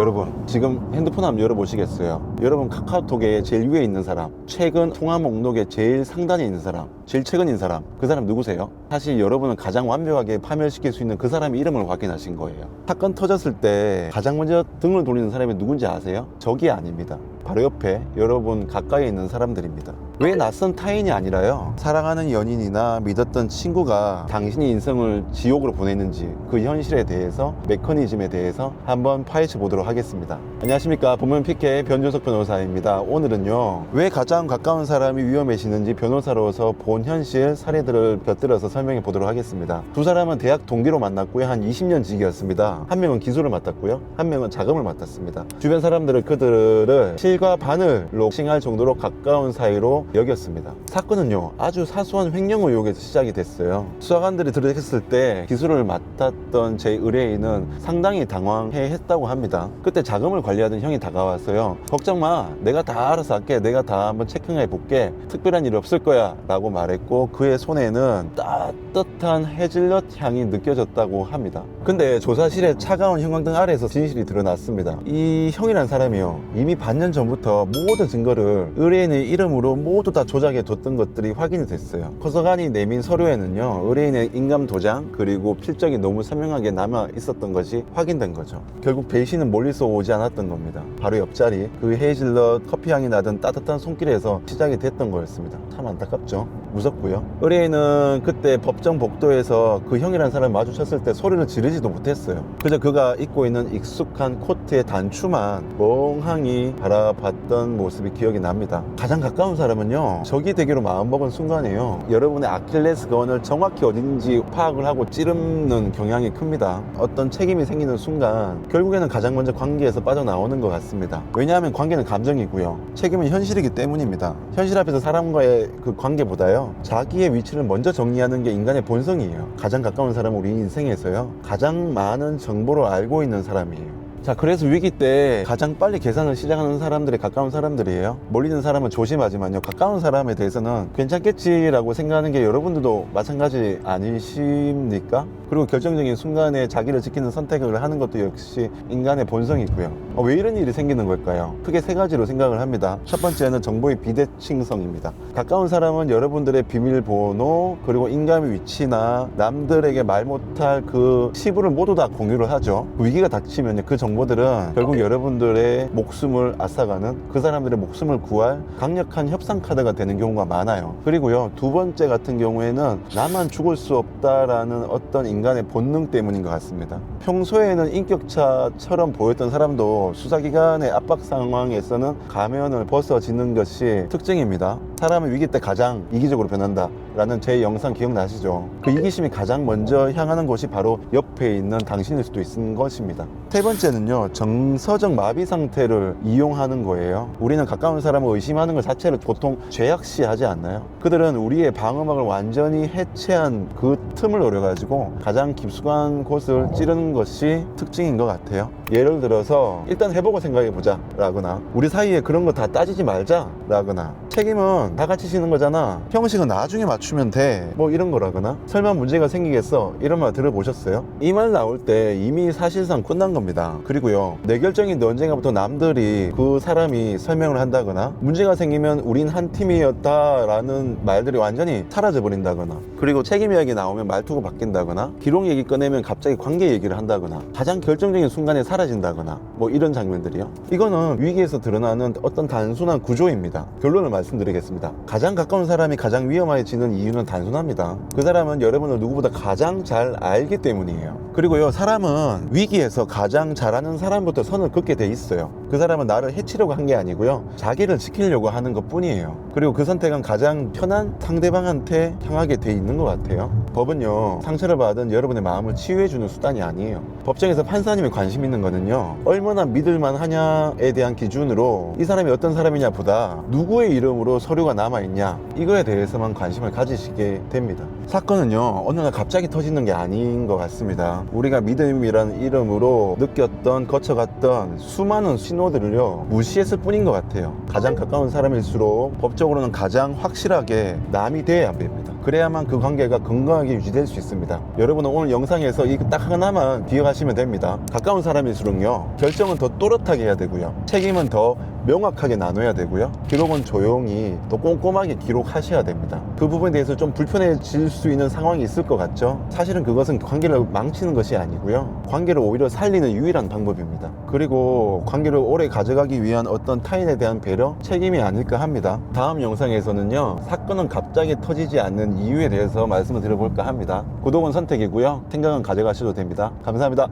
여러분, 지금 핸드폰 한번 열어보시겠어요? 여러분, 카카오톡에 제일 위에 있는 사람, 최근 통화 목록에 제일 상단에 있는 사람, 제일 최근인 사람, 그 사람 누구세요? 사실 여러분은 가장 완벽하게 파멸시킬 수 있는 그 사람의 이름을 확인하신 거예요. 사건 터졌을 때 가장 먼저 등을 돌리는 사람이 누군지 아세요? 적이 아닙니다. 바로 옆에 여러분 가까이에 있는 사람들입니다. 왜 낯선 타인이 아니라요, 사랑하는 연인이나 믿었던 친구가 당신의 인생을 지옥으로 보냈는지 그 현실에 대해서, 메커니즘에 대해서 한번 파헤쳐 보도록 하겠습니다. 안녕하십니까, 법무연 PK 변준석 변호사입니다. 오늘은요, 왜 가장 가까운 사람이 위험해지는지 변호사로서 본 현실 사례들을 곁들여서 설명해 보도록 하겠습니다. 두 사람은 대학 동기로 만났고요, 한 20년 지기였습니다. 한 명은 기술을 맡았고요, 한 명은 자금을 맡았습니다. 주변 사람들은 그들을 실과 바늘로 칭할 정도로 가까운 사이로 여겼습니다. 사건은요, 아주 사소한 횡령 의혹에서 시작이 됐어요. 수사관들이 들어갔을 때 기술을 맡았던 제 의뢰인은 상당히 당황해 했다고 합니다. 그때 자금을 관리하던 형이 다가와서요, 걱정 마, 내가 다 알아서 할게, 내가 다 한번 체크해 볼게, 특별한 일 없을 거야 라고 말했고, 그의 손에는 따뜻한 헤즐넛 향이 느껴졌다고 합니다. 근데 조사실의 차가운 형광등 아래에서 진실이 드러났습니다. 이 형이란 사람이요, 이미 반년 전부터 모든 증거를 의뢰인의 이름으로 모두 다 조작해 뒀던 것들이 확인이 됐어요. 커서간이 내민 서류에는요, 의뢰인의 인감 도장 그리고 필적이 너무 선명하게 남아 있었던 것이 확인된 거죠. 결국 배신은 멀리서 오지 않았던 겁니다. 바로 옆자리 그 헤이즐넛 커피향이 나던 따뜻한 손길에서 시작이 됐던 거였습니다. 참 안타깝죠. 무섭고요. 의뢰인은 그때 법정 복도에서 그 형이라는 사람을 마주쳤을 때 소리를 지르지도 못했어요. 그저 그가 입고 있는 익숙한 코트의 단추만 멍하니 바라봤던 모습이 기억이 납니다. 가장 가까운 사람은요, 적이 되기로 마음먹은 순간이에요, 여러분의 아킬레스건을 정확히 어딘지 파악을 하고 찌르는 경향이 큽니다. 어떤 책임이 생기는 순간 결국에는 가장 먼저 관계에서 빠져나오는 것 같습니다. 왜냐하면 관계는 감정이고요, 책임은 현실이기 때문입니다. 현실 앞에서 사람과의 그 관계보다요, 자기의 위치를 먼저 정리하는 게 인간의 본성이에요. 가장 가까운 사람은 우리 인생에서요, 가장 많은 정보를 알고 있는 사람이에요. 자, 그래서 위기 때 가장 빨리 계산을 시작하는 사람들이 가까운 사람들이에요. 멀리 있는 사람은 조심하지만요, 가까운 사람에 대해서는 괜찮겠지라고 생각하는 게 여러분들도 마찬가지 아니십니까? 그리고 결정적인 순간에 자기를 지키는 선택을 하는 것도 역시 인간의 본성이고요. 왜 이런 일이 생기는 걸까요? 크게 세 가지로 생각을 합니다. 첫 번째는 정보의 비대칭성입니다. 가까운 사람은 여러분들의 비밀번호 그리고 인감의 위치나 남들에게 말 못할 그 시부를 모두 다 공유를 하죠. 위기가 닥치면 그 정보들은 결국 여러분들의 목숨을 앗아가는, 그 사람들의 목숨을 구할 강력한 협상 카드가 되는 경우가 많아요. 그리고요, 두 번째 같은 경우에는 나만 죽을 수 없다라는 어떤 인간의 본능 때문인 것 같습니다. 평소에는 인격차처럼 보였던 사람도 수사기관의 압박 상황에서는 가면을 벗어지는 것이 특징입니다. 사람은 위기 때 가장 이기적으로 변한다 라는 제 영상 기억나시죠? 그 이기심이 가장 먼저 향하는 곳이 바로 옆에 있는 당신일 수도 있는 것입니다. 세 번째는요, 정서적 마비 상태를 이용하는 거예요. 우리는 가까운 사람을 의심하는 것 자체를 보통 죄악시하지 않나요? 그들은 우리의 방어막을 완전히 해체한 그 틈을 노려가지고 가장 깊숙한 곳을 찌르는 것이 특징인 것 같아요. 예를 들어서 일단 해보고 생각해보자 라거나, 우리 사이에 그런 거 다 따지지 말자 라거나, 책임은 다 같이 지는 거잖아, 형식은 나중에 맞추면 돼, 뭐 이런 거라거나, 설마 문제가 생기겠어, 이런 말 들어보셨어요? 이 말 나올 때 이미 사실상 끝난 겁니다. 그리고요, 내 결정인데 언젠가부터 남들이 그 사람이 설명을 한다거나, 문제가 생기면 우린 한 팀이었다 라는 말들이 완전히 사라져 버린다거나, 그리고 책임 이야기 나오면 말투가 바뀐다거나, 기록 얘기 꺼내면 갑자기 관계 얘기를 한다거나, 가장 결정적인 순간에 사라진다거나, 뭐 이런 장면들이요. 이거는 위기에서 드러나는 어떤 단순한 구조입니다. 결론을 말씀드리겠습니다. 가장 가까운 사람이 가장 위험해지는 이유는 단순합니다. 그 사람은 여러분을 누구보다 가장 잘 알기 때문이에요. 그리고요, 사람은 위기에서 가장 잘하는 사람부터 선을 긋게 돼 있어요. 그 사람은 나를 해치려고 한 게 아니고요, 자기를 지키려고 하는 것 뿐이에요. 그리고 그 선택은 가장 편한 상대방한테 향하게 돼 있는 것 같아요. 법은요, 상처를 받은 여러분의 마음을 치유해주는 수단이 아니에요. 법정에서 판사님이 관심 있는 거는요, 얼마나 믿을만 하냐에 대한 기준으로 이 사람이 어떤 사람이냐 보다 누구의 이름 이름으로 서류가 남아있냐, 이거에 대해서만 관심을 가지시게 됩니다. 사건은요 어느 날 갑자기 터지는 게 아닌 것 같습니다. 우리가 믿음이라는 이름으로 느꼈던, 거쳐갔던 수많은 신호들을요 무시했을 뿐인 것 같아요. 가장 가까운 사람일수록 법적으로는 가장 확실하게 남이 돼야 됩니다. 그래야만 그 관계가 건강하게 유지될 수 있습니다. 여러분은 오늘 영상에서 이 딱 하나만 기억하시면 됩니다. 가까운 사람일수록요 결정은 더 또렷하게 해야 되고요, 책임은 더 명확하게 나눠야 되고요, 기록은 조용히 또 꼼꼼하게 기록하셔야 됩니다. 그 부분에 대해서 좀 불편해질 수 있는 상황이 있을 것 같죠? 사실은 그것은 관계를 망치는 것이 아니고요, 관계를 오히려 살리는 유일한 방법입니다. 그리고 관계를 오래 가져가기 위한 어떤 타인에 대한 배려, 책임이 아닐까 합니다. 다음 영상에서는요 사건은 갑자기 터지지 않는 이유에 대해서 말씀을 드려볼까 합니다. 구독은 선택이고요, 생각은 가져가셔도 됩니다. 감사합니다.